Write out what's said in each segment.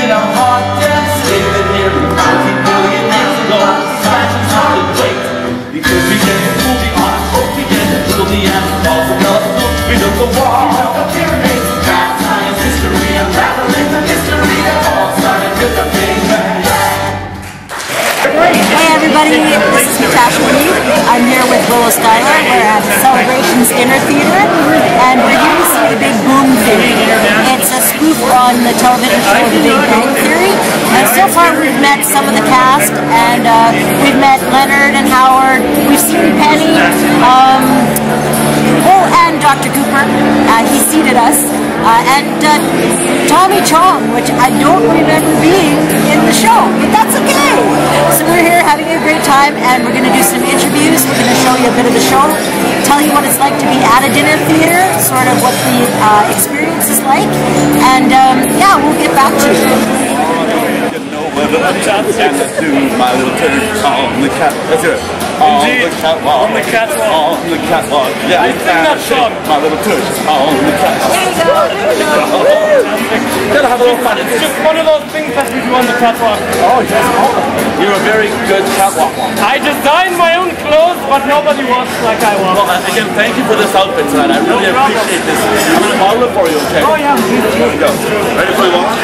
in a hot dance, living nearly 90 billion years ago. Fashion started great because we get the movie on a hook, we get the movie and falls in love. We look the wall, the pyramids, math, science, history, unraveling the mystery that all started with a big bang. Hey everybody, this is Natasha Lee. I'm here with Willow Schuyler. We're at Celebrations Dinner Theater, and we're here to see The Big Boom Theory. It's a spoof on the television show The Big Bang Theory, and so far we've met some of the cast, and we've met Leonard and Howard, we've seen Penny, and Dr. Cooper, he seated us, and Tommy Chong, which I don't remember being in the show, but that's okay. So we're here having a great time, and we're going to do some interviews. We're going to show you a bit of the show, tell you what it's like to be at a dinner theater, sort of what the experience is like, and yeah, we'll get back to you. My little turds on the cat. Let's hear it. On the catwalk. On the catwalk. On the catwalk. Yeah, I sing that song. My little turds on the catwalk. Gotta have a little fun. It's just one of those things that we do on the catwalk. Oh yes. You're a very good catwalk walker. I designed my own clothes, but nobody walks like I walk. Well, again, thank you for this outfit tonight. I really appreciate this. I'm gonna model it for you, okay? Oh yeah. Here we go. Ready for the walk?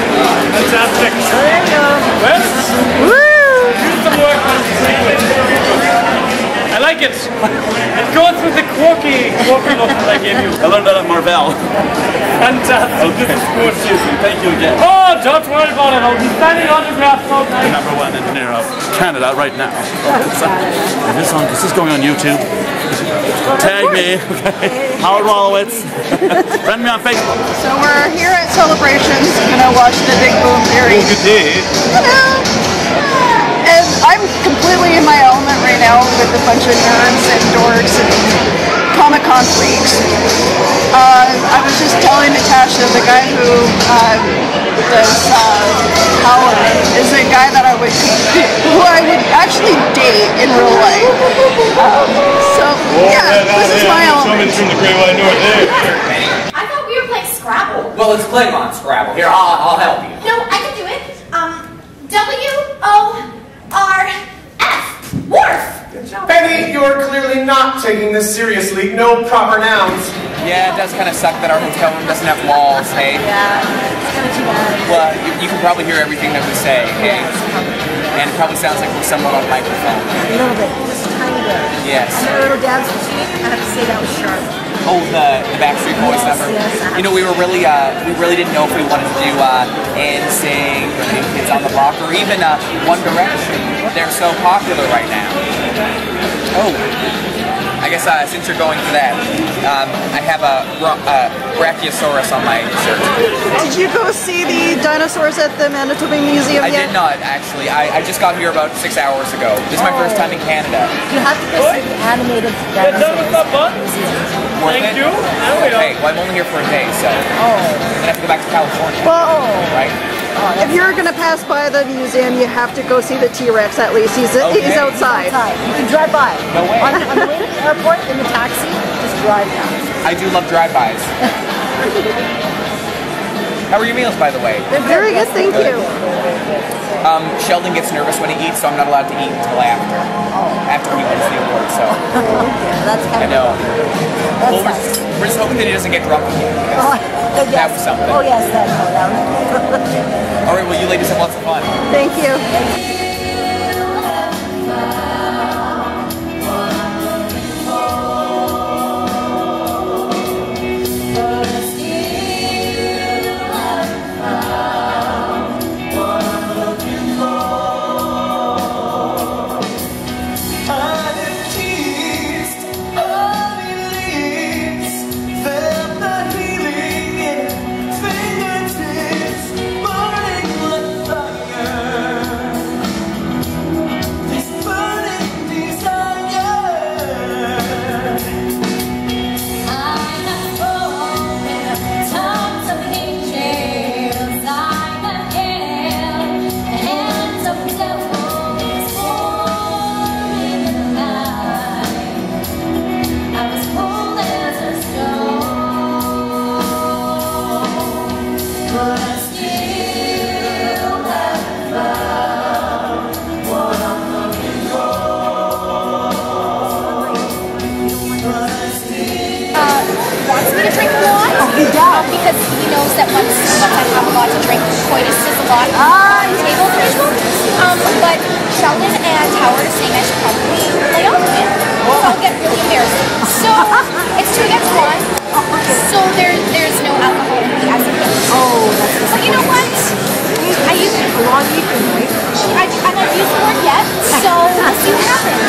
Fantastic. There you go. Well, woo! Do some work on I like it. It goes with the quirky look that I gave you. I learned that at Marvel. Fantastic. Okay. This is good. Seriously, thank you again. Oh, don't worry about it. I'll be signing autographs all night. The #1 engineer of Canada right now. This is going on YouTube. Tag me. Okay. Howard Wallowitz. Friend me on Facebook. So we're here at Celebrations, gonna watch The Big Boom Theory. Good day. And I'm completely in my element right now with a bunch of nerds and dorks and Comic-Con freaks. I was just telling Natasha, the guy who does Howard is a guy that I would actually date in real life. So yeah, this is my element. From the Great White North there. I thought we were playing Scrabble. Well, it's Klingon Scrabble. Here, I'll help you. No, I can do it. W-O-R-F. Worf. Penny, you're clearly not taking this seriously. No proper nouns. Yeah, it does kind of suck that our hotel room doesn't have walls, hey? Yeah, it's kind of too bad. Well, you can probably hear everything that we say, hey? And it probably sounds like we're somewhat on microphone. A little bit, just a tiny bit. Yes. And the little dance routine, I have to say that was sharp. Oh, the Backstreet Boys number. Yes, you know, we really didn't know if we wanted to do NSYNC or New Kids on the Block or even One Direction. They're so popular right now. Oh, I guess since you're going for that, I have a Brachiosaurus on my shirt. Did you go see the dinosaurs at the Manitoba Museum yet? I did not, actually. I just got here about 6 hours ago. This is my first time in Canada. You have to go see the animated dinosaurs museum. Thank you. Hey, well, I'm only here for a day, so I'm gonna have to go back to California. Well, right? If you're gonna pass by the museum, you have to go see the T-Rex at least. He's outside. You can drive by. No way. On the way to the airport in the taxi, just drive down. I do love drive-bys. How are your meals, by the way? They're very good, thank you. Sheldon gets nervous when he eats, so I'm not allowed to eat until after he wins the award. So that's kind of. I know. Well, we're just hoping that he doesn't get drunk again. Yes. That was something. Oh yes, that was. All right, well, you ladies have lots of fun. Thank you. Because he knows that once I have a lot to drink, coitus is a lot on the table for usual. But Sheldon and Howard are saying I should probably lay off of it. So I'll get really embarrassed. So it's 2 against 1. So there's no alcohol in the accident. Oh, that's But you know what? I use a long evening, right? I'm not used the word yet, so we'll see what happens.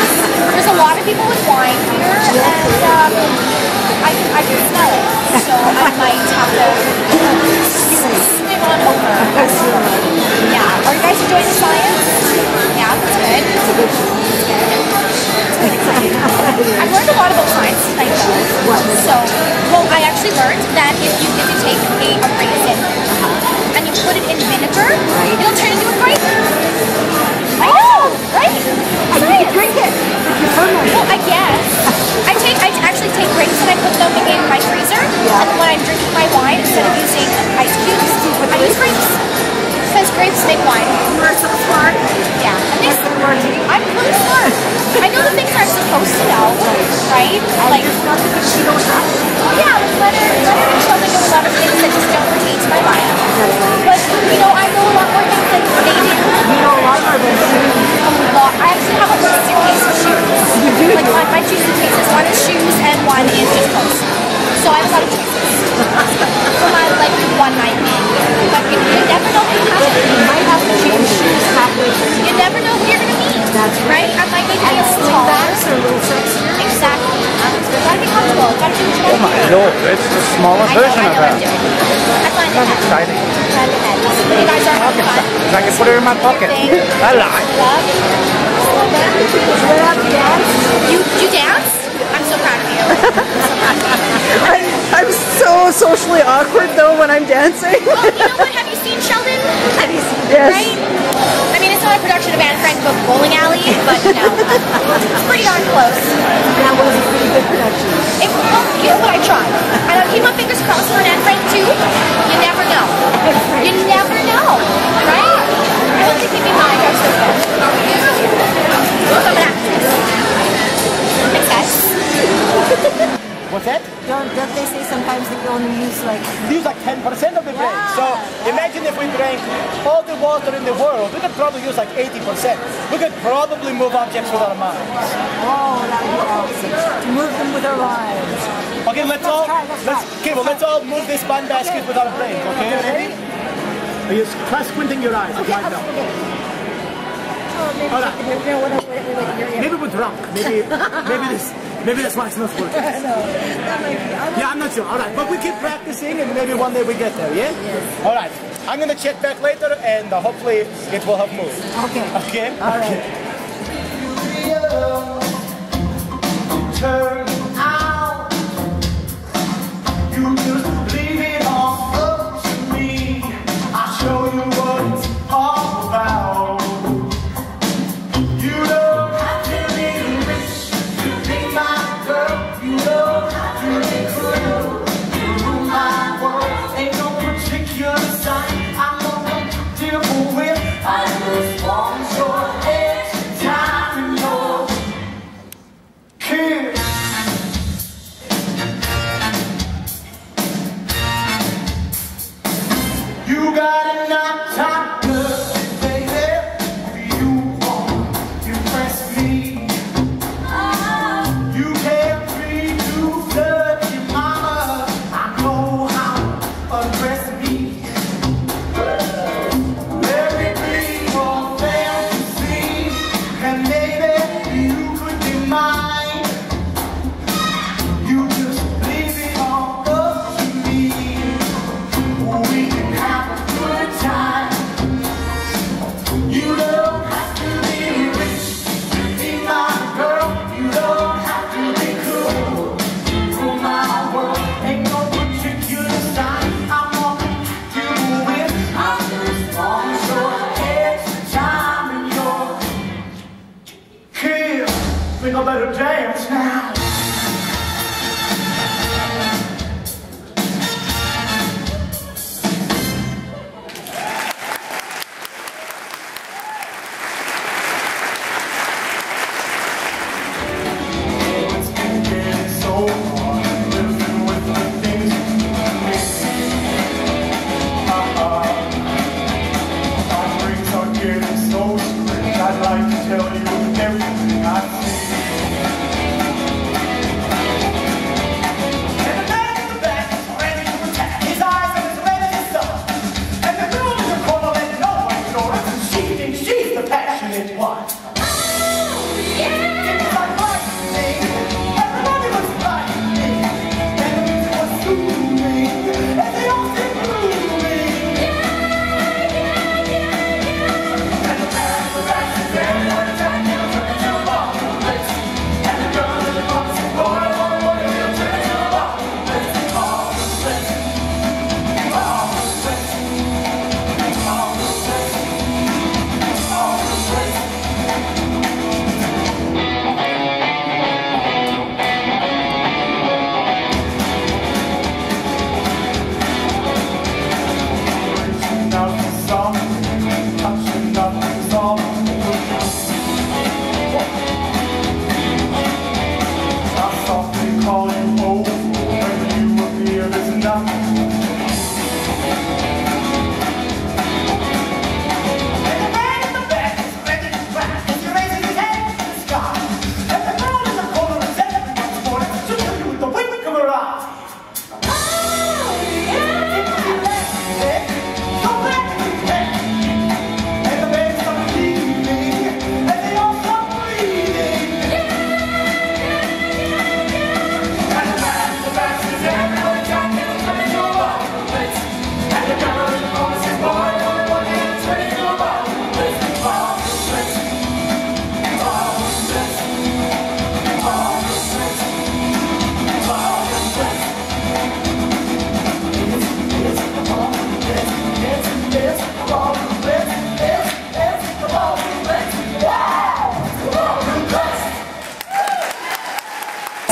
There's a lot of people with wine here, and I can smell it. So I might have to swim on over. Yeah. Are you guys enjoying the science? Yeah, that's good. It's a good show. I've learned a lot about science tonight, though. So, well, I actually learned that if you take a raisin and you put it in vinegar, it'll turn into a grape. I know, right? And you can drink it. Well, I guess. I actually take grapes and I put them in my freezer, and when I'm drinking my wine, instead of using ice cubes, I use grapes. Because grapes make wine. You are so smart. Yeah. And I'm really smart. I know the things I'm supposed to know, right? Like, not the things you don't have. yeah, Leonard and Sheldon know a lot of things that just don't pertain to my life. But, you know, I know a lot more things than they do. You know a lot more than A lot. I actually have a whole suitcase of shoes. You do? Like, my 2 suitcases. One is shoes and one is just clothes. So I have a lot of choices. For my, like, one night thing. But you never know who you have. You might have to change shoes halfway through. You never know who you're going to meet. That's right. I might need to be a little taller. Or a little sexier. Exactly. Gotta be comfortable. Gotta do what you gotta do. Lord, it's the smaller version of that. I planned ahead. Exciting. Planned ahead. You guys are having fun. I can put it in my pocket. I lie. Love. You dance? I'm so proud of you. I'm so socially awkward though when I'm dancing. Oh, you know what? Have you seen Sheldon? Yes. Right? I mean, it's not a production of Anne Frank Book Bowling Alley, but you know, it's pretty darn close. That was a pretty good production. Well, you know what? I tried. And I'll keep my fingers crossed for an Anne Frank too. You never know. You never know, right? I hope you keep in mind how so good. I'm an actress. Thanks, guys. What's that? Don't they say sometimes that you only use like... Use like 10% of the brain. So imagine if we drank all the water in the world, we could probably use like 80%. We could probably move objects with our minds. Oh, that would be awesome. To move them with our lives. Okay, let's all move this bun basket with our brains, okay? Ready? You try squinting your eyes. Okay, right now. Oh, All right. Maybe we're drunk. Maybe that's why it's not working. Yeah, I'm not sure. All right, but we keep practicing, and maybe one day we get there. Yeah. Yes. All right. I'm gonna check back later, and hopefully it will have moved. Okay. Okay. All right. Turn out. You just leave it all up to me. I'll show you what it's all about. You don't have to be rich to be my girl. You don't have to be cool to rule my world. Ain't no particular sign I'm gonna deal with. I just want your extra time and your kiss. You got enough time, baby. You want to impress me. You can't be too flirty, mama. I know how to undress me. Let me be your fantasy, and maybe you could be mine. You just leave it all up to me. We can have a good time. You don't have to be rich to be my girl. You don't have to be cool to rule my world. Ain't no particular sign I'm gonna deal with. I just want your extra time and your kiss. Think I better dance now. It's been getting so hard living with the things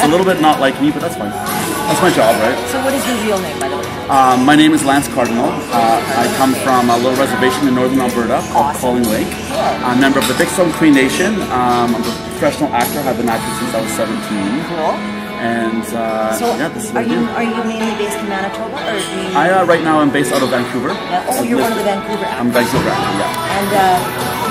a little bit not like me, but that's fine. That's my job, right? So what is your real name, by the way? My name is Lance Cardinal. I come from a little reservation in northern Alberta called Calling Lake. I'm a member of the Big Stone Cree Nation. I'm a professional actor. I've been acting since I was 17. Cool. And so yeah, this is are you mainly based in Manitoba, or do you... right now I'm based out of Vancouver. Yeah. Oh, you're one of the Vancouver actors. I'm Vancouver actor, yeah. And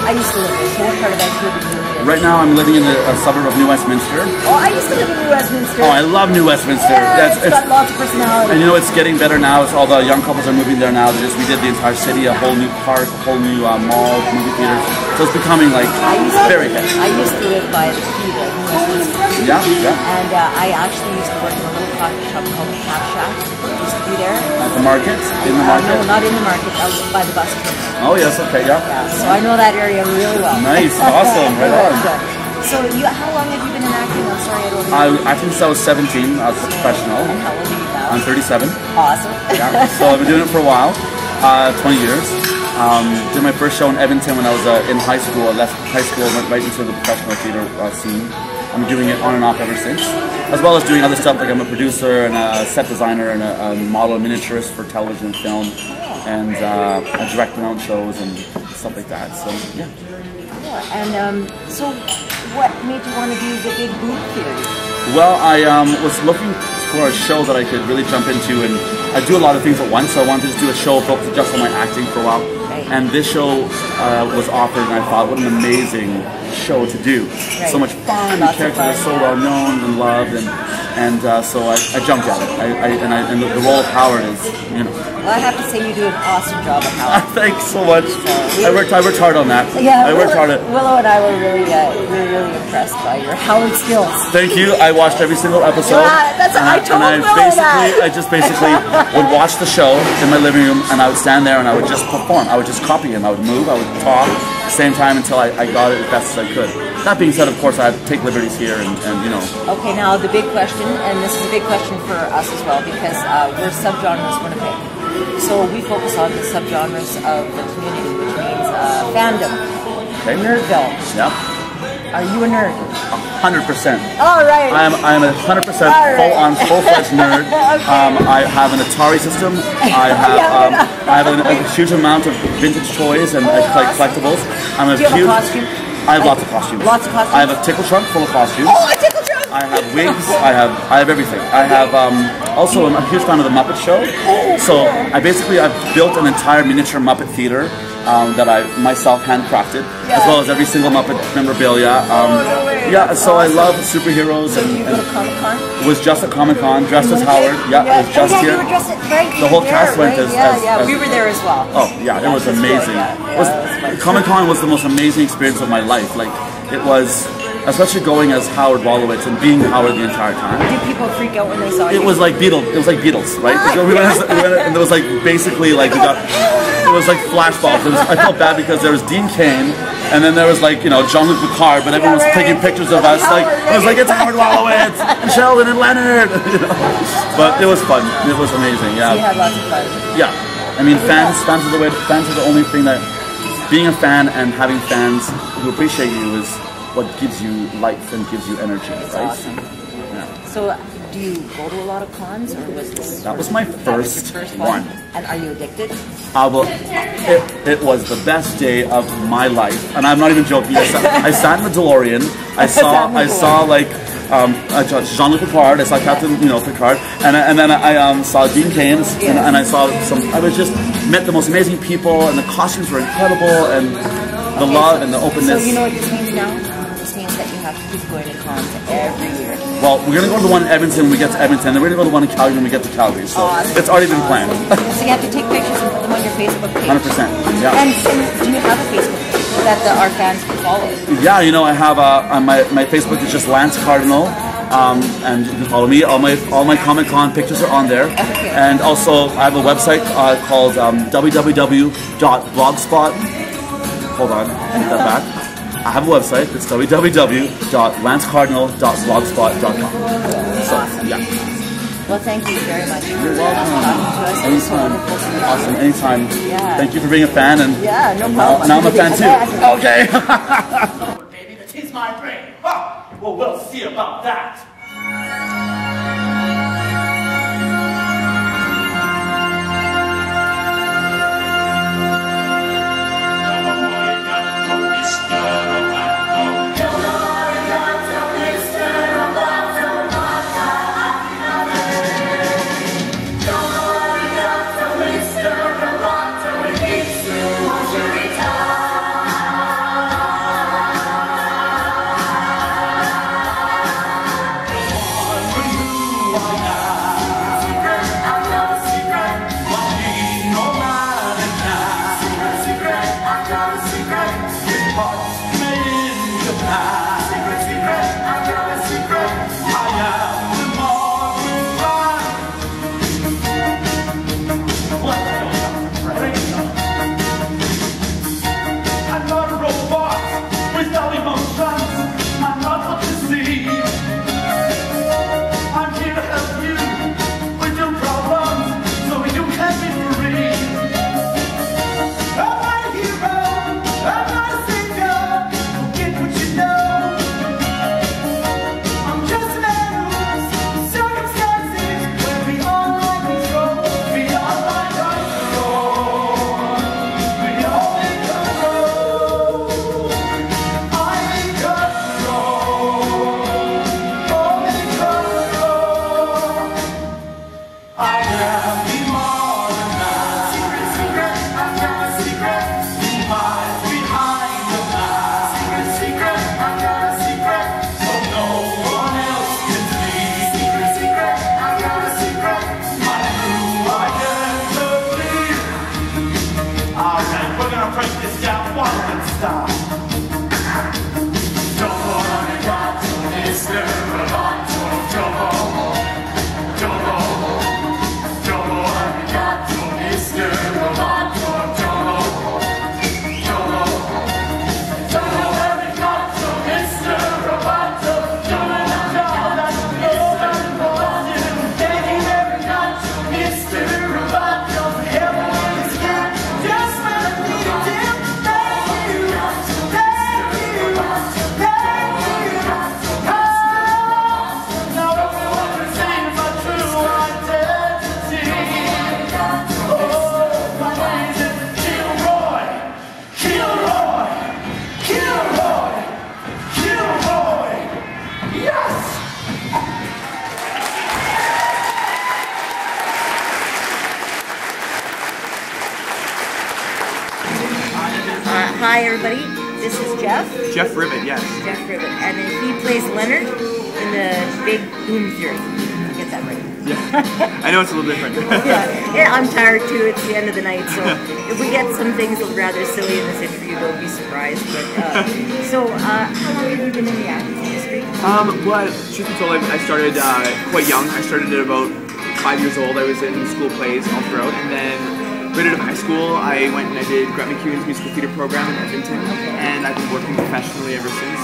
I used to live there. So what part of Vancouver do you live in? Right now I'm living in a suburb of New Westminster. Oh, I used to live in New Westminster. Oh, I love New Westminster. Yeah, it's got lots of personality. And you know, it's getting better now. It's all the young couples are moving there now. We did the entire city, a whole new park, a whole new mall, movie theater. So it's becoming like very hip. I used to live by the Key, New Westminster. Yeah, yeah. And I actually used to work in a little coffee shop called the Cat Shack. I used to be there. At the market? In the market? No, not in the market. I was by the bus terminal. Oh yes, okay, yeah. So I know that area really well. Nice, awesome, right on. So how long have you been in acting? I'm sorry, I don't know. I think since I was 17, I was a professional. And how old are you now? I'm 37. Awesome. Yeah, so I've been doing it for a while, 20 years. Did my first show in Edmonton when I was in high school. I left high school and went right into the professional theater scene. I'm doing it on and off ever since, as well as doing other stuff like I'm a producer and a set designer and a model and miniaturist for television and film, and I direct my own shows and stuff like that. So yeah. And so what made you want to do the big booth theory? Well, I was looking for a show that I could really jump into, and I do a lot of things at once, so I wanted to just do a show focused just on my acting for a while. And this show was offered, and I thought, what an amazing show to do. Right. So much fun, the characters are so well known and loved, and so I jumped at it. And the role of Howard is, you know. Well, I have to say you do an awesome job at Howard. Thanks so much. I worked hard on that. Yeah, I worked hard at. Willow and I were really impressed by your Howard skills. Thank you. I watched every single episode. Yeah, I told I just basically would watch the show in my living room, and I would stand there and I would just perform. I would just copy him. I would move. I would talk at the same time until I got it as best as I could. That being said, of course, I had to take liberties here, and you know. Okay, now the big question, and this is a big question for us as well, because we're subgenres Winnipeg. So we focus on the subgenres of the community, which means fandom, nerdville. Yeah. Are you a nerd? 100%. All right. I am a 100% full-fledged nerd. Okay. I have an Atari system. I have a huge amount of vintage toys and collectibles. I'm a Do you have a costume? I have lots of costumes. Lots of costumes? I have a tickle trunk full of costumes. Oh, a tickle trunk! I have wigs. I have everything. I have also I'm a huge fan of the Muppet Show. So I've built an entire miniature Muppet theater that I myself handcrafted, as well as every single Muppet memorabilia. Yeah, so awesome. I love superheroes. So you go to Comic-Con? Was just at Comic-Con, dressed as Howard. Yeah, I was just here. You were dressed right the whole cast went as we were there as well. Oh yeah, it was amazing. Comic-Con was the most amazing experience of my life. Like it was. Especially going as Howard Wolowitz and being Howard the entire time. Did people freak out when they saw you? It was like Beatles. It was like Beatles, right? We went and there was like basically like it was like flashbulbs. I felt bad because there was Dean Cain, and then there was like Jean-Luc Picard, but everyone was taking pictures of us. Like it was like it's Howard Wolowitz and Sheldon and Leonard. But it was fun. It was amazing. Yeah. So you had lots of fun. Yeah. I mean, fans are the only thing that being a fan and having fans who appreciate you is what gives you life and gives you energy, right? Awesome. Yeah. So, do you go to a lot of cons, or was this? That was my first one. And are you addicted? It was the best day of my life, and I'm not even joking. I sat in the DeLorean. I saw like Jean-Luc Picard. I saw Captain Picard, and then I saw Dean Cain, and I saw I was just met the most amazing people, and the costumes were incredible, and the love and the openness. So you know what this means now? Means that you have to keep going to cons every year. Well, we're going to go to the one in Edmonton when we get to Edmonton, then we're going to go to the one in Calgary when we get to Calgary. So it's already been planned. So you have to take pictures and put them on your Facebook page. 100%. Yeah. And do you have a Facebook page that our fans can follow? Yeah, I have my Facebook is just Lance Cardinal. And you can follow me. All my Comic-Con pictures are on there. Okay. And also I have a website called www.blogspot. Hold on, take that back. I have a website. It's www.lancecardinal.blogspot.com. So, yeah. Well, thank you very much. You're welcome. Anytime. Awesome. Anytime. Yeah. Thank you for being a fan. And yeah, no problem. Now I'm a fan too. Okay. Baby, that is my brain. Well, we'll see about that. stop. Double arigato, Mr. Roboto. Double arigato, Mr. Roboto. Double arigato, Mr. Roboto. Doing the job that nobody wants you. Thank you very much, Mr. Roboto. Everyone's got just when I needed him. Thank you, thank you, thank you. Now everyone can see my true identity. Oh, my name is Kilroy, Kilroy, Kilroy, Kilroy. Yes! Hi, everybody. This is Jeff. Jeff Ribbit, yes. Jeff Ribbit. And he plays Leonard in the Big Boom Theory. I get that right. Yeah. I know it's a little different. Yeah, I'm tired too. It's the end of the night, so if we get some things rather silly in this interview, don't be surprised. But how long have you been in the acting industry? Well, truth be told, I started quite young. I started at about 5 years old. I was in school plays all throughout, and then right out of high school, I went and I did Grant McEwen's musical theater program in Edmonton, and I've been working professionally ever since.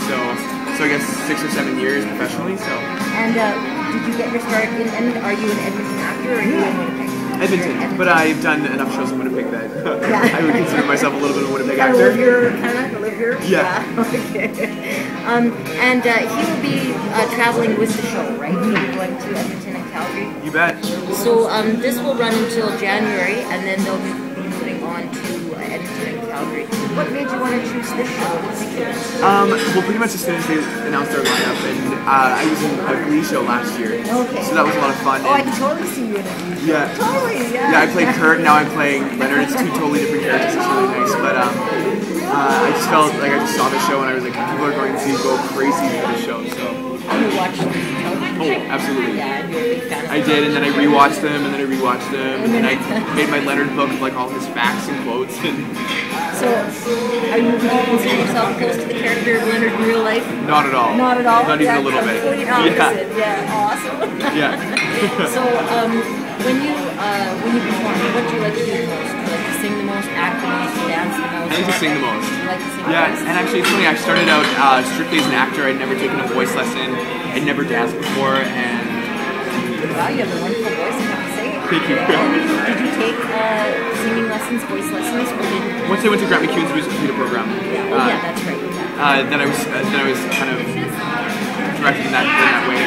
So I guess 6 or 7 years professionally. So. And did you get your start in Edmonton? Are you an Edmonton actor or are you in Winnipeg? Edmonton, but I've done enough shows in Winnipeg that I would consider myself a little bit of a Winnipeg Kind actor. of live here, kind of live here. Yeah. Okay. And he will be traveling with the show, right? He'll be going to Edmonton and Calgary. You bet. So this will run until January, and then they'll be moving on to Edmonton and Calgary. What made you want to choose this show in particular? Well, pretty much as soon as they announced our lineup, and I was in a Glee show last year, Okay. so that was a lot of fun. Oh, I can totally see you in a Glee show. Yeah. Totally, yeah. Yeah, I played Kurt, now I'm playing Leonard. It's two totally different characters. It's really nice, but I just felt like I just saw the show and I was like, people are going to go crazy for the show. So. You watched the television show? Oh, absolutely. Yeah, you're a big fan of I did, and then I rewatched them, and then I rewatched them, and then I made my Leonard book of like all his facts and quotes. And So, would you consider yourself close to the character of Leonard in real life? not at all. Not at all? Not even a little bit. Complete opposite. Yeah, awesome. Yeah. So, when you perform, what do you like to do the most? Do you like to sing the most, act the most, dance the most? I like to sing the most. You like to sing the Yeah, most? and actually it's funny, I started out strictly as an actor. I'd never taken a voice lesson. I'd never danced before, and... Wow, you have a wonderful voice, I have to say. Thank you. Did you take singing lessons, voice lessons, or did... Once I went to Grant McEwen's musical theater program, yeah, that's right. Yeah. then I was kind of directed in that way,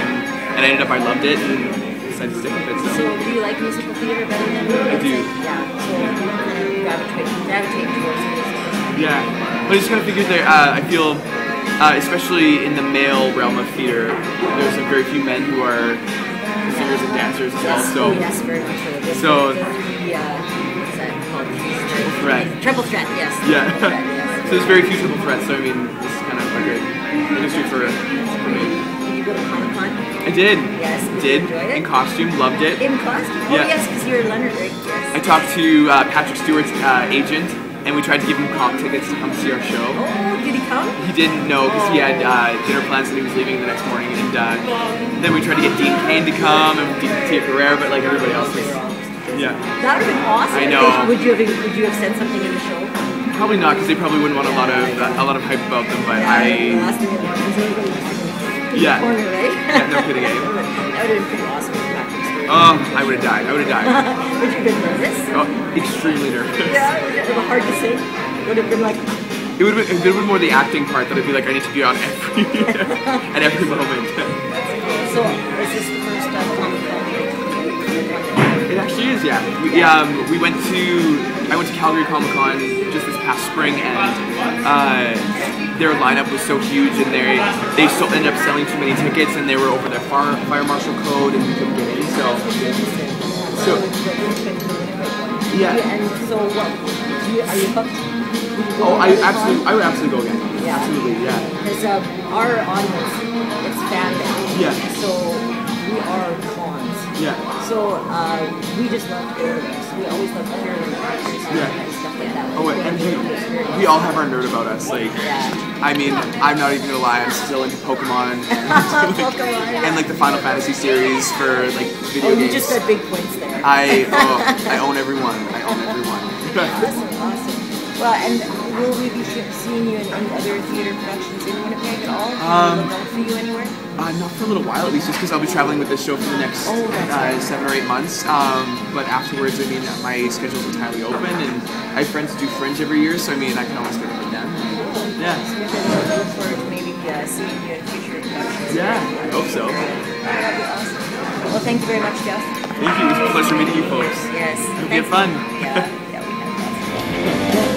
and I ended up I loved it and decided to stick with it. So do you like musical theater better than I do. Yeah. So you kind of gravitate towards music. Yeah, but I just kind of figured that I feel, especially in the male realm of theater, there's very few men who are singers and dancers as well. So yes, very much so. So What's that called? triple threat. Triple threat, yes. Yeah. Triple threat, yes. So there's very few triple threats. So I mean, this is kind of a good industry for me. Did you go to Comic-Con? I did. Yes. Did. You enjoyed it? In costume, loved it. In costume? Oh Yeah. yes, because you're Leonard, right? Yes. I talked to Patrick Stewart's agent, and we tried to give him comp tickets to come see our show. Oh, did he come? He didn't know because he had dinner plans and he was leaving the next morning. And then we tried to get Dean Cain to come and Tia Carrere, but like everybody else was. Yeah. That would have been awesome. I know. Would you have said something in the show? Probably not, because they probably wouldn't want a lot of hype about them. But The last thing you want is everybody in Yeah. the corner, right? Yeah, no kidding. That would have been pretty awesome. I would have died. I would have died. Would you have been nervous? Oh, extremely nervous. Yeah, would it have been hard to sing? Would have been like... It would have been more the acting part that I'd be like, I need to be on every at every moment. So, is this the first Comic-Con? It actually is, yeah. I went to Calgary Comic-Con just this past spring, and their lineup was so huge, and they ended up selling too many tickets, and they were over their fire marshal code, and we couldn't get in. So yeah. And so what? Are you hooked? Oh, I would absolutely go again. Yeah. Absolutely, yeah. Because our audience, it's fan base. Yeah. So we are cons. Yeah. So we just love to hear this. We always love to hear the actors and stuff like that. Oh, and we all have our nerd about us. Like, I mean, I'm not even gonna lie, I'm still into Pokemon and like the Final Fantasy series for like video games. You just got big points there. I own everyone. I own everyone. Awesome. Well, and will we be seeing you in any other theater productions in Winnipeg at all? Will we see you anywhere? Not for a little while, at least, just because I'll be traveling with this show for the next 7 or 8 months. But afterwards, I mean, my schedule's entirely open, and I have friends who do Fringe every year, so I mean, I can always get with them. Yeah. So we look forward to maybe seeing you in future productions. Yeah, I hope so. That'd be awesome. Well, thank you very much, Jeff. Thank you. It was a pleasure meeting you folks. Yes. Hope you have fun. Yeah, we had fun.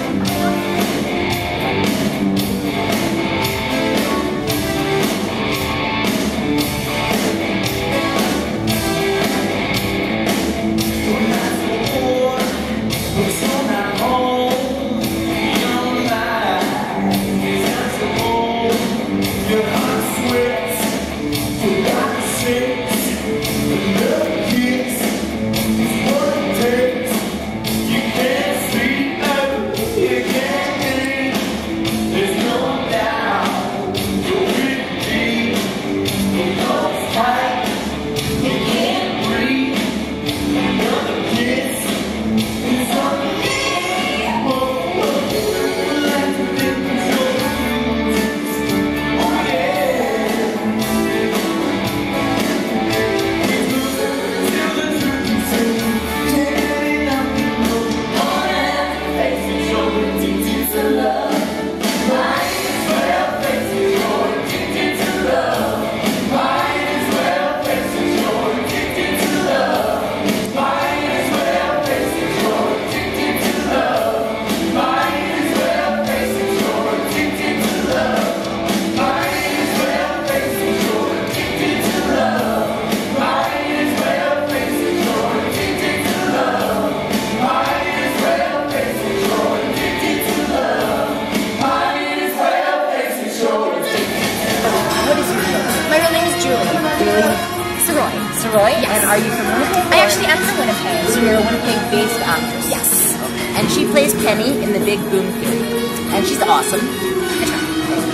Roy, yes. And are you from Winnipeg? I actually am from Winnipeg. So you're a Winnipeg-based actress? Yes. Okay. And she plays Penny in The Big Boom Theory. And she's awesome.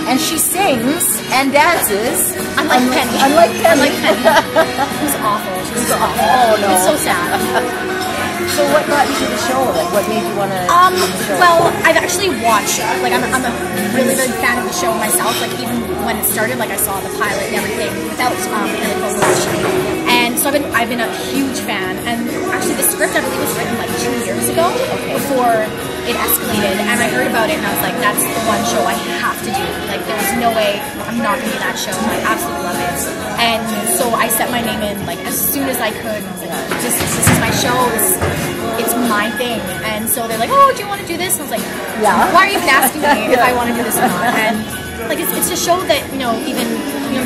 And she sings and dances. Unlike Penny. Unlike Penny. Who's awful. She's awful. Oh, no. It's so sad. So what got you to the show? Like, what made you want to do the show? Well, I've actually watched, like, I'm a really big fan of the show myself. Like, even when it started, like, I saw the pilot and everything without any promotion. And so I've been a huge fan. And actually, the script, I believe, was written, like, 2 years ago before it escalated. And I heard about it, and I was like, that's the one show I have to do. Like, there's no way I'm not going to do that show. I absolutely love it. And so I set my name in, like, as soon as I could. This is my show. It's my thing. And so they're like, oh, do you want to do this? And I was like, yeah. Why are you even asking me if I want to do this or not? And like, it's a show that, even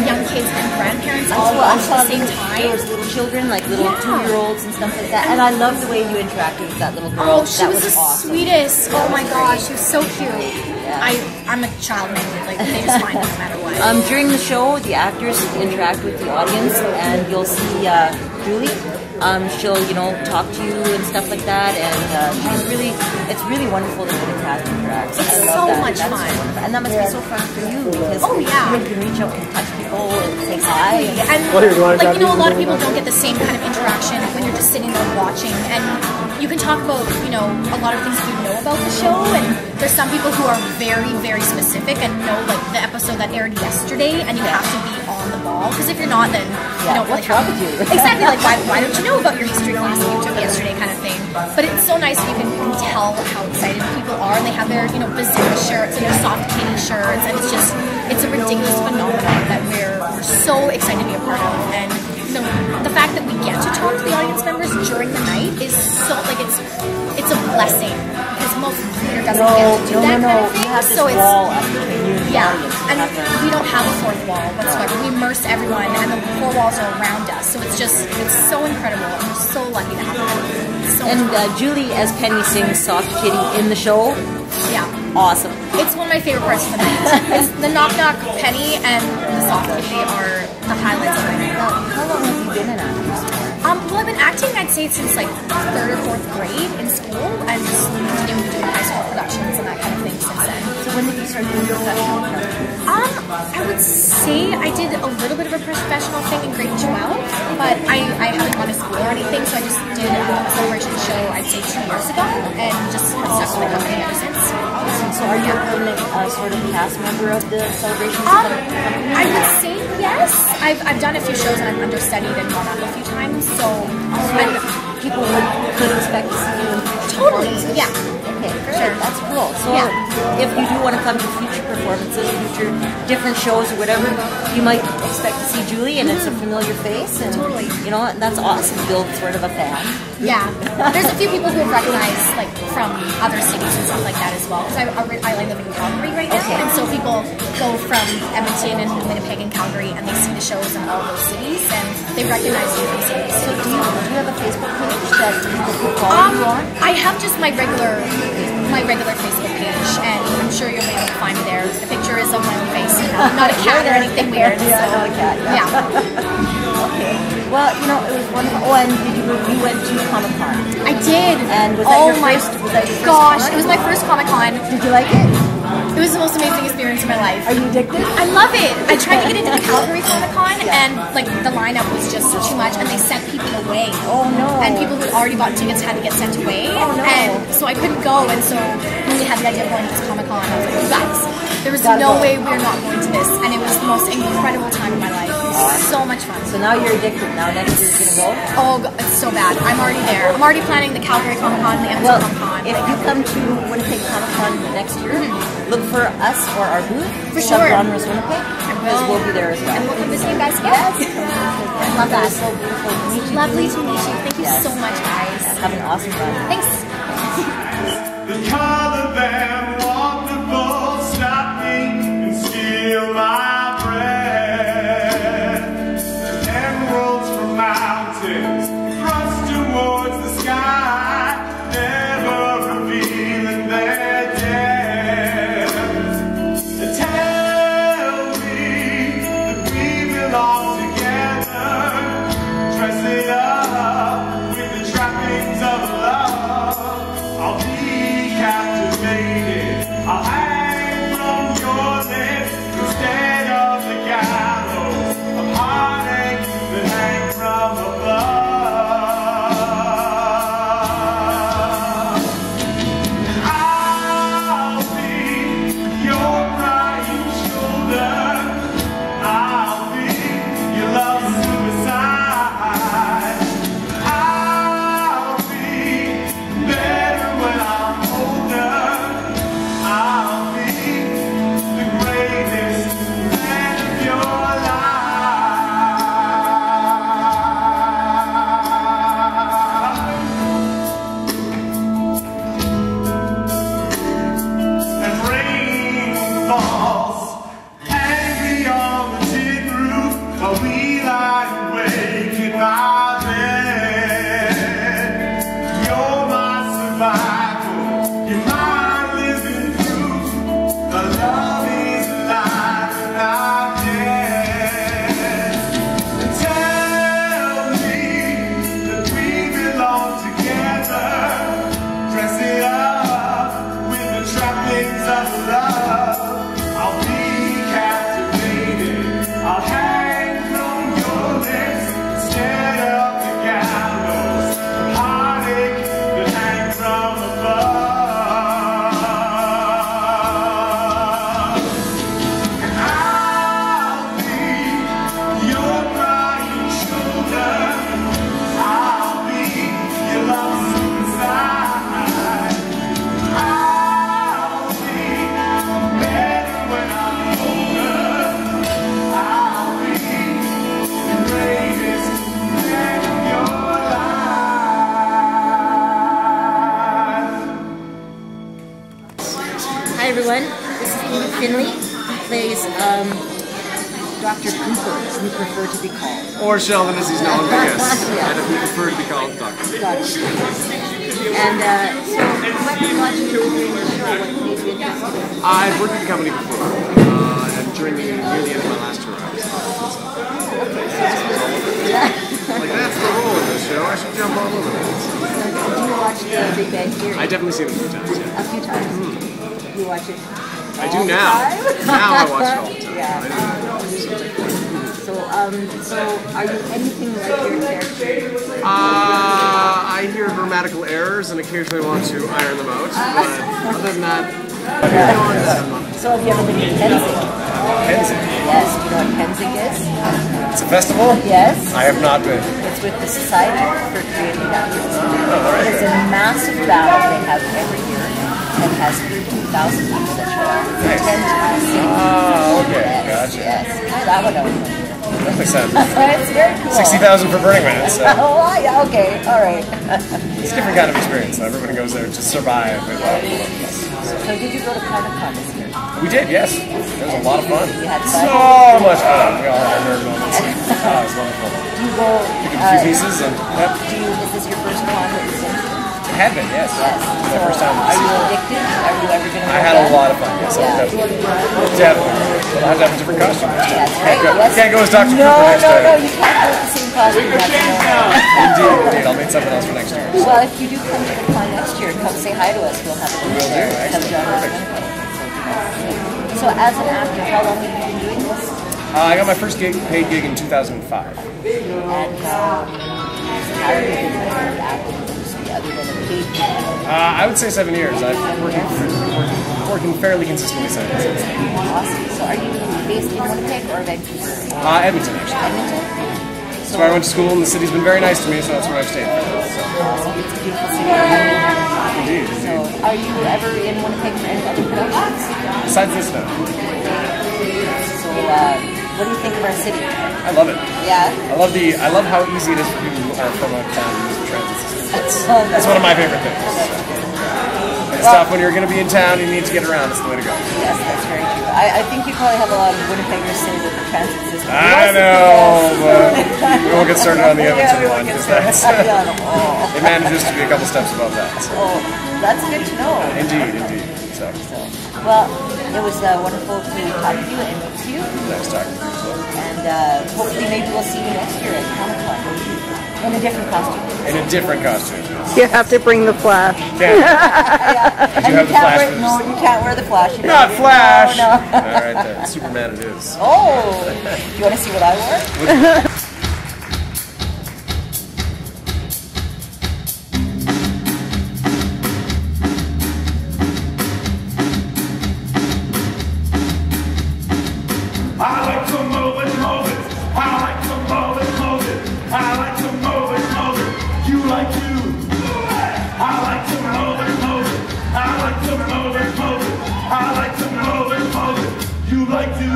young kids and grandparents all watch at the same time. There was little children, like little 2-year-olds and stuff like that. And I love the way you interacted with that little girl. Oh, she was the sweetest. Oh my gosh, she was so cute. Yeah. I'm a child magnet. Like, they just find me no matter what. During the show, the actors interact with the audience, and you'll see Julie. She'll, talk to you and stuff like that, and it's really wonderful the way the cast interacts. It's so much fun. And that must be so fun for you, because you can reach out and touch people and say hi. And, a lot of people don't get the same kind of interaction when you're just sitting there watching, and you can talk about, a lot of things you know about the show, and there's some people who are very, very specific and know, like, the episode that aired yesterday, and you have to be on the ball, because if you're not, then you don't really have... What's wrong with you? Exactly, like, why don't you know about your history class that you took yesterday kind of thing. But it's so nice you can tell how excited people are, and they have their, Bazooka shirts and their soft kitty shirts, and it's a ridiculous phenomenon that we're so excited to be a part of. And the fact that we get to talk to the audience members during the night is so, like, it's a blessing, because most theater doesn't get to do that kind of thing. You have this wall between you and the audience. And we don't have a fourth wall whatsoever. We immerse everyone, and the 4 walls are around us. So it's so incredible. And we're so lucky to have that. Julie as Penny sings Soft Kitty in the show. Yeah. Awesome. It's one of my favorite parts of the night. It's the Knock Knock Penny and the Soft Kitty are the highlights of the night. How long have you been an actress? Well, I've been acting, I'd say, since like 3rd or 4th grade in school, and just continuing to do high school productions and that kind of are you professional characters? I would say I did a little bit of a professional thing in grade 12, but I haven't gone to school or anything, so I just did a celebration show, I'd say 2 years ago, and just have stuck with the company ever since. So are you a permanent sort of cast member of the celebrations? I would say yes. I've done a few shows and I've understudied and gone on a few times, so people could expect to see you. Totally, yeah. Okay, sure. That's cool. So if you do want to come to future performances, future different shows or whatever, you might expect to see Julie, and it's a familiar face, and totally, you know, and that's awesome. Build sort of a fan. Yeah, there's a few people who have recognized like from other cities and stuff like that as well. Because I live in Calgary right now, and so people go from Edmonton and Winnipeg and Calgary, and they see the shows in all those cities, and they recognize you from cities. So do you have a Facebook page that people can follow you on? I have just my regular Facebook page, and I'm sure you'll be able to find me there. The picture is of my own face, and not a cat or anything weird. Yeah, not a cat. Yeah. Okay. Well, you know, it was wonderful. Oh, and you went to Comic-Con? I did. And was that your first? Was that your first gosh, con? It was my first Comic-Con. Did you like it? It was the most amazing experience of my life. Are you addicted? I love it. I tried to get into the Calgary Comic-Con, and like the lineup was just too much, and they sent people away. Oh no! And people who already bought tickets had to get sent away. Oh no! And so I couldn't go, and so when we had the idea of going to this Comic-Con, I was like, you guys, there was no way we're not going to this, and it was the most incredible time of my life. It was so much fun. So now you're addicted. Now next year you're gonna go? Oh, it's so bad. I'm already there. I'm already planning the Calgary Comic-Con, the Edmonton Comic-Con. If you come to Winnipeg Comic-Con next year, look for us or our booth. For sure. Genres Winnipeg. Because we'll be there as well. And we'll come visit you guys again. I love that. So beautiful to meet you. Lovely to meet you. Thank you so much, guys. Have an awesome run. Thanks. The color them wonderful, stop me and steal my breath. The emeralds from mountains thrust towards the sky, never revealing their depth. Tell me that we belong together, dress it up with the trappings of love. I'll be captivated, I'll hang from your lips instead of the gallows of heartache that hang from above. I'll be your crying shoulder, I'll be your love suicide. I'll be better when I'm older. I'll be the greatest man of your life. And rain falls angry on the tin roof while we lie awake in my bed. You're my survival, you're my living proof. The love is alive and not dead. Tell me that we belong together, dress it up with the trappings of love. I'll be captivated, I'll hang from your lips instead of the gallows of heartache that hang from above. And I'll be your crying shoulder, I'll be your love suicide. I'll be better when I'm older. I'll be the greatest man of your life. Hi everyone, this is Amy Finley, who plays Dr. Cooper, as we prefer to be called. Or Sheldon, as he's known, I guess. Yeah. And if we prefer to be called Doctor. And so, you might be watching the show, what made you interested in I've worked with the company before, and during near the end of my last tour, I was like, that's the role of this show, I should jump all over it. Did you watch the Big Bang Theory? I definitely seen it a few times, yeah. A few times. You watch it I do now. Now I watch it all the time. Yeah. So are you anything like your character? I hear grammatical errors and occasionally want to iron them out, but other than that, So have you ever been to Penzig? Penzig. Yes, you know what Penzig is? It's a festival? Yes. I have not been. It's with the Society for Creative Actors. It's a massive battle they have every year and has 13,000 people that show up. It's 10 times. Okay, Yes, gotcha. yes. That one over. That makes sense. It's very cool. 60,000 for Burning Man, so Oh, yeah, okay, all right. it's a different kind of experience. Everybody goes there to survive. So did you go to Comic-Con this year? We did, yes. It was a lot of fun. You had fun? So much fun. We all had our nerd moments. It was wonderful. Do you go, Took a few pieces and yep. is this your first con that you've been to? It had been, yes. Yes. My first time. Are you addicted? Are you ever going to go I had a back? lot of fun, yes. Yeah. Definitely. But I have to have a different costume. That's right. Yes. Can't go as Dr. No, Cooper next time. no, you can't go with the same costume. Indeed. I'll make something else for next year. Well, if you do come to the con next year, come say hi to us. We'll have a Will do. Excellent. So as an actor, how long have you been doing this? I got my first paid gig in 2005. And how do you think about the acting industry other than a paid gig? I would say 7 years. I've working fairly consistently since. Awesome. So are you based in Winnipeg or Vancouver? Edmonton, actually. Edmonton? That's where I went to school, and the city's been very nice to me, so that's where I've stayed. Awesome. It's a beautiful city. Indeed. So are you ever in Winnipeg for any other productions? Besides this, no. So what do you think of our city? I love it. Yeah? I love how easy it is for people who are from a town to use the transit system. That's one of my favorite things. It's tough when you're going to be in town, you need to get around. That's the way to go. Yes, that's very true. I think you probably have a lot of Winnipeggers say that the transit system. I know, but we won't get started on the Edmonton one because it manages to be a couple steps above that. So. Oh, that's good to know. Indeed. So. Well, it was wonderful to talk to you and meet you. Nice talking to you as well. And hopefully maybe we'll see you next year at Comic-Con in a different costume. In a different costume. You have to bring the Flash. Did you have the Flash? No, you can't wear the Flash. Not Flash! No. All right then, Superman it is. Oh, do you want to see what I wore? I like to move it. I like to move it. I like to move it. You like to move it. I like to move it. I like to move it. I like to move it. You like to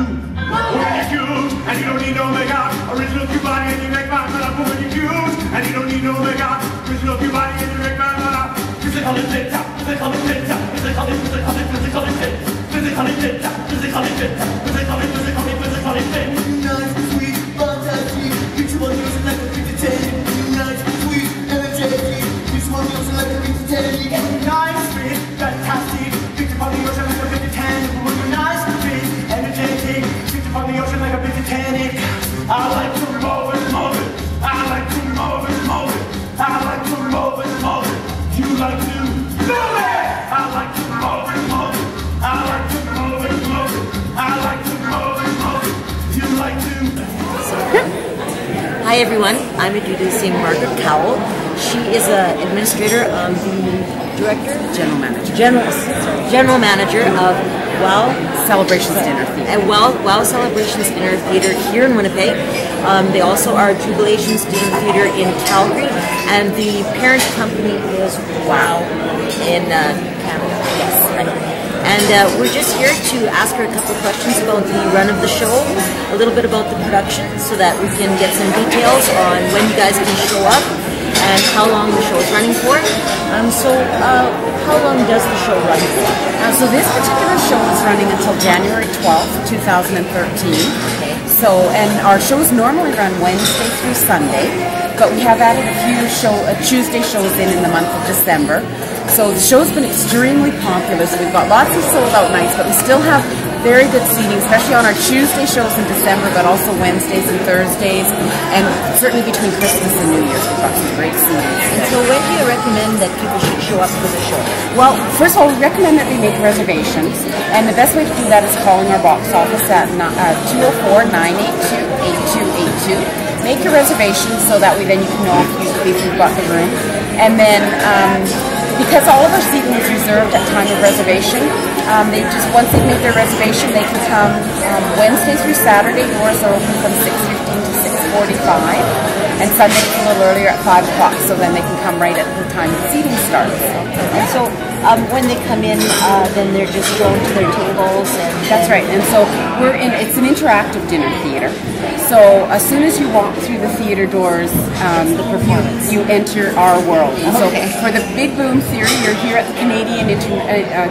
when you cute, and you don't need no makeup. Original cute body and you make my man up when you cute, and you don't need no makeup. Original cute body and you make my man up. Physically fit, physically fit, physically fit, physically fit. Nice, sweet, fantastic. Picture one using like a 50-10. Nice, sweet, energetic. Picture one using like a 50-10. Nice, sweet, fantastic. Picture from the ocean like a 50-10. Nice, sweet, energetic. Picture from the ocean like a 50-10. I like to move it. I like to move it. I like to move it. You like to move it. I like to move it. I like to move it. I like to move it. You like to. Hi everyone, I'm introducing Margaret Cowell. She is an administrator of the director? General manager of WOW Celebrations Dinner Theater. And WOW Celebrations Dinner Theater here in Winnipeg. They also are Jubilations Dinner Theater in Calgary, and the parent company is WOW in Canada. Yes, right. And we're just here to ask her a couple of questions about the run of the show, a little bit about the production, so that we can get some details on when you guys can show up and how long the show is running for. How long does the show run for? So this particular show is running until January 12th, 2013. Okay. So, and our shows normally run Wednesday through Sunday, but we have added a few Tuesday shows in the month of December. So the show's been extremely popular, so we've got lots of sold out nights, but we still have very good seating, especially on our Tuesday shows in December, but also Wednesdays and Thursdays, and certainly between Christmas and New Year's, we've got some great seating. And so when do you recommend that people should show up for the show? Well, first of all, we recommend that they make reservations, and the best way to do that is calling our box office at 204-982-8282. Make your reservation so that way then you can know if you've got the room. And then, because all of our seating is reserved at time of reservation, once they've made their reservation, they can come Wednesday through Saturday. Doors are open from 6:15 to 6:45, and Sundays a little earlier at 5 o'clock. So then they can come right at the time the seating starts. And so when they come in, then they're just thrown to their tables. That's right. And so it's an interactive dinner theater. So as soon as you walk through the theater doors, you enter our world. And so for the Big Boom Theory, you're here at the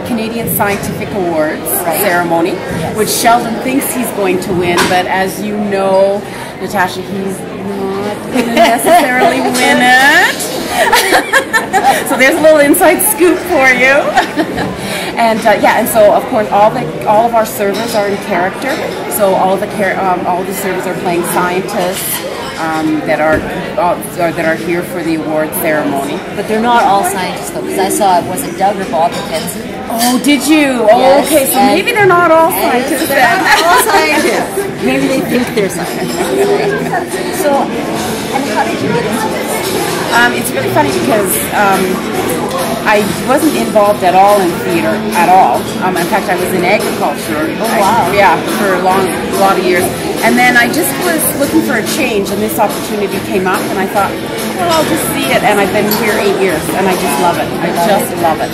Canadian Scientific Awards ceremony, which Sheldon thinks he's going to win, but as you know, Natasha, he's not going to necessarily win it. So there's a little inside scoop for you. And and so of course all of our servers are in character. So all the servers are playing scientists that are here for the award ceremony. But they're not all scientists though, because I saw, was it Doug or Bob McKenzie? Oh, did you? Oh, yes, okay, so maybe they're not all scientists. They're not all scientists. Maybe they think they're scientists. So, and how did you get into this? It's really funny because I wasn't involved at all in theater at all. In fact, I was in agriculture. Oh, wow. For a lot of years. And then I just was looking for a change, and this opportunity came up, and I thought, well, I'll just see it. And I've been here 8 years, and I just love it. I just love it.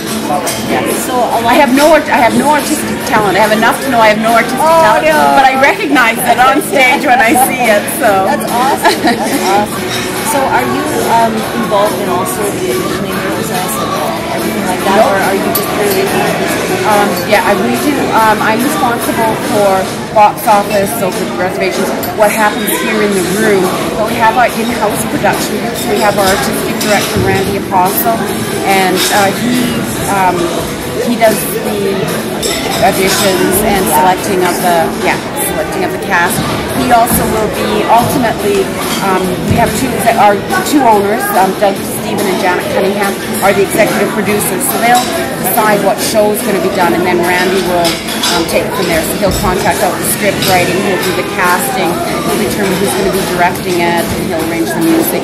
Yes. So I have no artistic talent. I have enough to know I have no artistic talent, but I recognize it on stage when I see it. So that's awesome. That's awesome. So are you involved in also the auditioning process and everything like that, or are you just really we do. I'm responsible for box office, so for reservations, what happens here in the room. But we have our in-house production group. So we have our artistic director, Randy Apostle, and he does the auditions and selecting of the cast. He also will be ultimately. We have two owners, Doug Stephen and Janet Cunningham, are the executive producers. So they'll decide what show's going to be done, and then Randy will take it from there. So he'll contract out the script writing, he'll do the casting, he'll determine who's going to be directing it, and he'll arrange the music.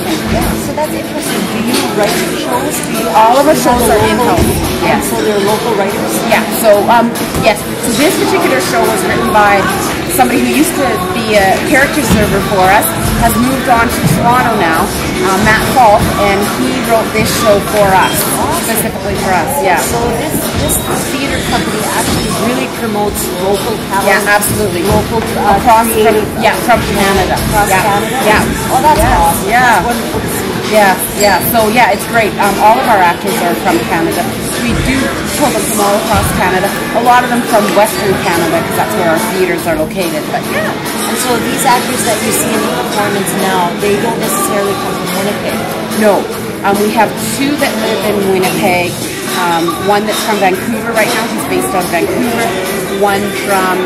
So that's interesting. Do you write shows? All of our shows are in-house. Yes. So they're local writers? Yeah. So yes. So this particular show was written by somebody who used to be a character server for us, has moved on to Toronto now, Matt Falk, and he wrote this show for us, specifically for us. Yeah. So this theater company actually really promotes local talent. Yeah, absolutely. Local from Canada. Across Canada. Yeah. Oh, that's awesome. Yeah. That's wonderful to see. Yeah. So it's great. All of our actors are from Canada. We do pull them from all across Canada. A lot of them from Western Canada, because that's where our theaters are located. But and so these actors that you see in the performance now, they don't necessarily come from Winnipeg. No. We have two that live in Winnipeg. One that's from Vancouver right now. He's based out of Vancouver. One from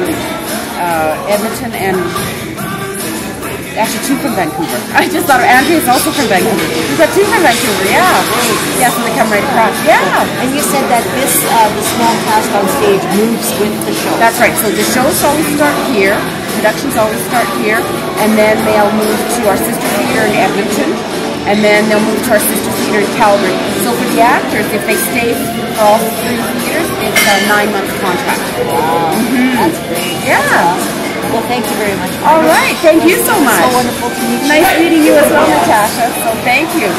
Edmonton, and actually two from Vancouver. I just thought Andrea's also from Vancouver. We've got two from Vancouver, yeah, so they come right across. Yeah. And you said that the small cast on stage moves with the show. That's right. So the shows always start here. Productions always start here, and then they'll move to our sister theater in Edmonton, and then they'll move to our sister theater in Calgary. So for the actors, if they stay for all 3 theaters, it's a 9-month contract. Wow, that's great. Yeah. That's awesome. Well, thank you very much. All right. Thank you so much. So wonderful to meet you. Nice meeting you as well, Natasha. So thank you.